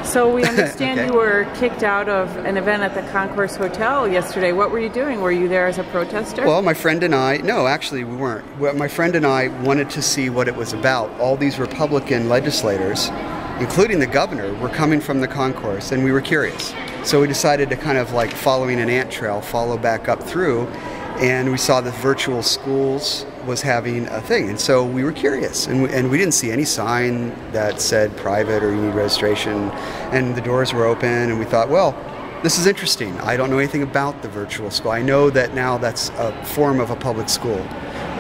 So we understand Okay. you were kicked out of an event at the Concourse Hotel yesterday. What were you doing? Were you there as a protester? Well, my friend and I, no, actually we weren't. Well, my friend and I wanted to see what it was about. All these Republican legislators, including the governor, were coming from the concourse, and we were curious. So we decided to kind of like following an ant trail, follow back up through, and we saw that virtual schools was having a thing, and so we were curious, and we didn't see any sign that said private or you need registration, and the doors were open, and we thought, well, this is interesting. I don't know anything about the virtual school. I know that now that's a form of a public school,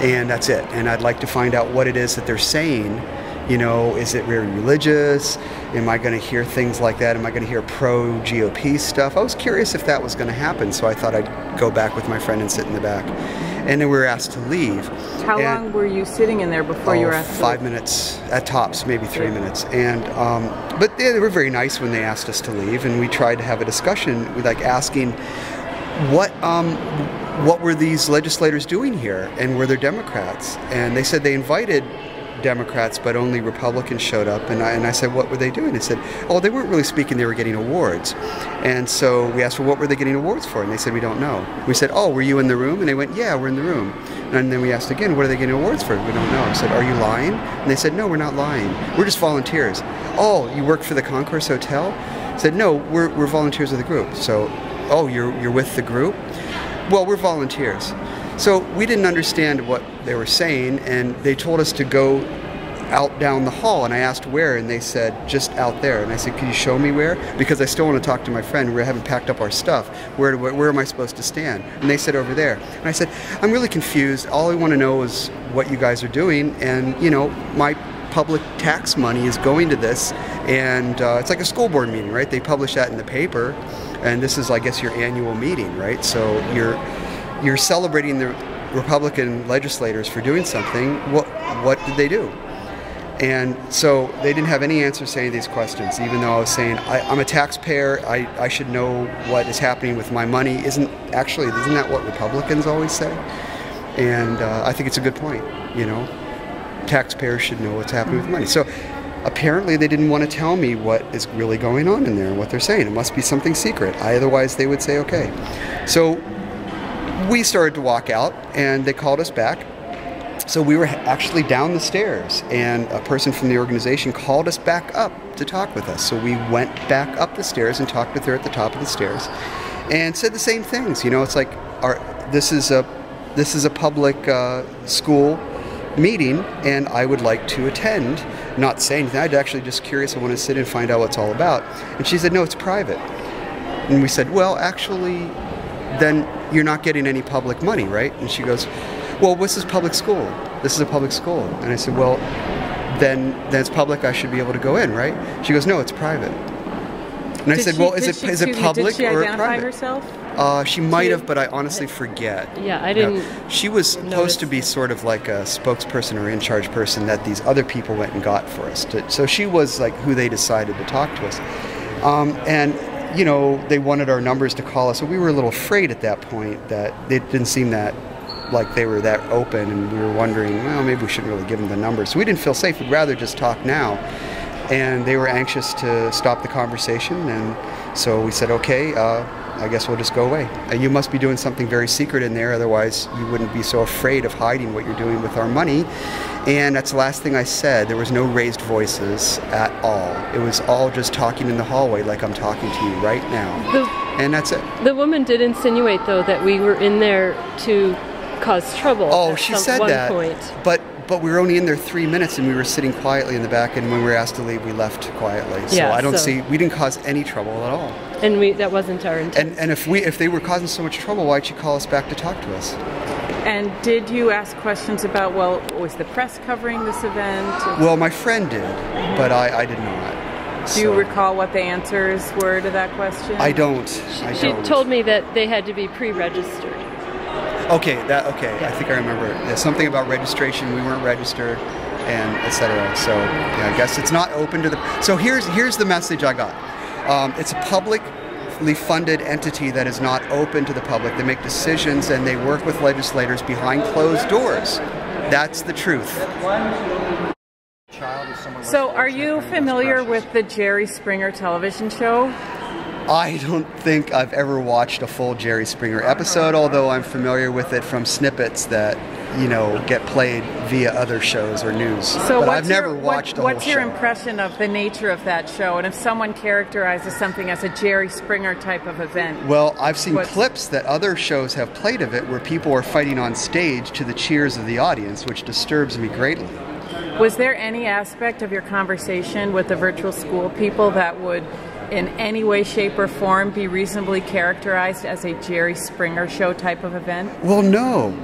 and that's it, and I'd like to find out what it is that they're saying. You know, is it very religious? Am I going to hear things like that? Am I going to hear pro-GOP stuff? I was curious if that was going to happen, so I thought I'd go back with my friend and sit in the back. And then we were asked to leave. How long were you sitting in there before you were asked to leave? 5 minutes at tops, maybe 3 minutes. And but they were very nice when they asked us to leave, and we tried to have a discussion, with like asking what were these legislators doing here, and were there Democrats? And they said they invited Democrats, but only Republicans showed up, and I said, what were they doing? They said, oh, they weren't really speaking, they were getting awards. And so we asked, well, what were they getting awards for? And they said, we don't know. We said, oh, were you in the room? And they went, yeah, we're in the room. And then we asked again, what are they getting awards for? We don't know. I said, are you lying? And they said, no, we're not lying. We're just volunteers. Oh, you work for the Concourse Hotel? I said, no, we're volunteers of the group. So, oh, you're with the group? Well, we're volunteers. So we didn't understand what they were saying, and they told us to go out down the hall, and I asked where, and they said just out there. And I said, can you show me where? Because I still want to talk to my friend. We haven't packed up our stuff. Where am I supposed to stand? And they said over there. And I said, I'm really confused. All I want to know is what you guys are doing, and you know, my public tax money is going to this, and it's like a school board meeting, right? They publish that in the paper, and this is, I guess, your annual meeting, right? So you're celebrating the Republican legislators for doing something. What did they do? And so they didn't have any answers to any of these questions, even though I was saying, I'm a taxpayer, I should know what is happening with my money. Isn't that what Republicans always say? And I think it's a good point, you know. Taxpayers should know what's happening with money. So apparently they didn't want to tell me what is really going on in there and what they're saying. It must be something secret. Otherwise they would say, okay. So we started to walk out, and they called us back. So we were actually down the stairs, and a person from the organization called us back up to talk with us. So we went back up the stairs and talked with her at the top of the stairs, and said the same things. You know, it's like, this is a public school meeting, and I would like to attend. Not saying anything. I'm actually just curious. I want to sit and find out what it's all about. And she said, no, it's private. And we said, well, actually, then you're not getting any public money, right? And she goes, well, this is public school. This is a public school. And I said, well, then it's public. I should be able to go in, right? She goes, no, it's private. And I said, well, is it public or private? Did she identify herself? She might have, but I honestly forget. Yeah, I didn't. You know, she was supposed to be sort of like a spokesperson or in-charge person that these other people went and got for us. So she was like who they decided to talk to us. And you know, they wanted our numbers to call us, so we were a little afraid at that point that it didn't seem that like they were that open, and we were wondering, well, maybe we shouldn't really give them the numbers. So we didn't feel safe. We'd rather just talk now. And they were anxious to stop the conversation, and so we said, okay, I guess we'll just go away. You must be doing something very secret in there, otherwise you wouldn't be so afraid of hiding what you're doing with our money. And that's the last thing I said. There was no raised voices at all. It was all just talking in the hallway like I'm talking to you right now. And that's it. The woman did insinuate, though, that we were in there to cause trouble. Oh, she said that. But we were only in there 3 minutes, and we were sitting quietly in the back, and when we were asked to leave, we left quietly. So yeah, I don't see, we didn't cause any trouble at all. And that wasn't our intent. And if they were causing so much trouble, why'd she call us back to talk to us? And did you ask questions about, well, was the press covering this event? Well, my friend did, but I did not. Do you recall what the answers were to that question? I don't. She told me that they had to be pre-registered. Okay, I think I remember. There's something about registration. We weren't registered, and etc. So yeah, I guess it's not open to the. So here's the message I got. It's a publicly funded entity that is not open to the public. They make decisions and they work with legislators behind closed doors. That's the truth. Child is So are you familiar with the Jerry Springer television show? I don't think I've ever watched a full Jerry Springer episode, although I'm familiar with it from snippets that, get played via other shows or news. So but I've never watched a whole show. What's your impression of the nature of that show? And if someone characterizes something as a Jerry Springer type of event? Well, I've seen clips that other shows have played of it where people are fighting on stage to the cheers of the audience, which disturbs me greatly. Was there any aspect of your conversation with the virtual school people that would in any way, shape, or form be reasonably characterized as a Jerry Springer show type of event? Well, no.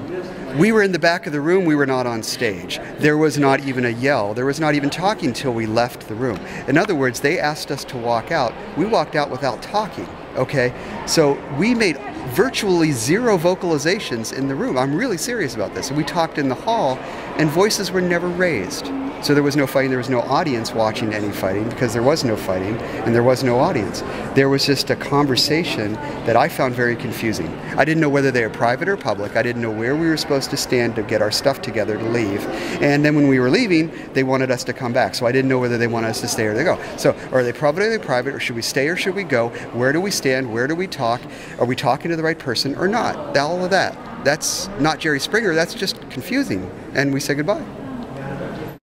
We were in the back of the room. We were not on stage. There was not even a yell. There was not even talking until we left the room. In other words, they asked us to walk out. We walked out without talking, okay? So we made virtually zero vocalizations in the room. I'm really serious about this. And we talked in the hall, and voices were never raised. So there was no fighting, there was no audience watching any fighting because there was no fighting and there was no audience. There was just a conversation that I found very confusing. I didn't know whether they were private or public. I didn't know where we were supposed to stand to get our stuff together to leave. And then when we were leaving, they wanted us to come back. So I didn't know whether they wanted us to stay or they go. So are they public or are they private, or should we stay or should we go? Where do we stand? Where do we talk? Are we talking to the right person or not? All of that. That's not Jerry Springer. That's just confusing. And we say goodbye.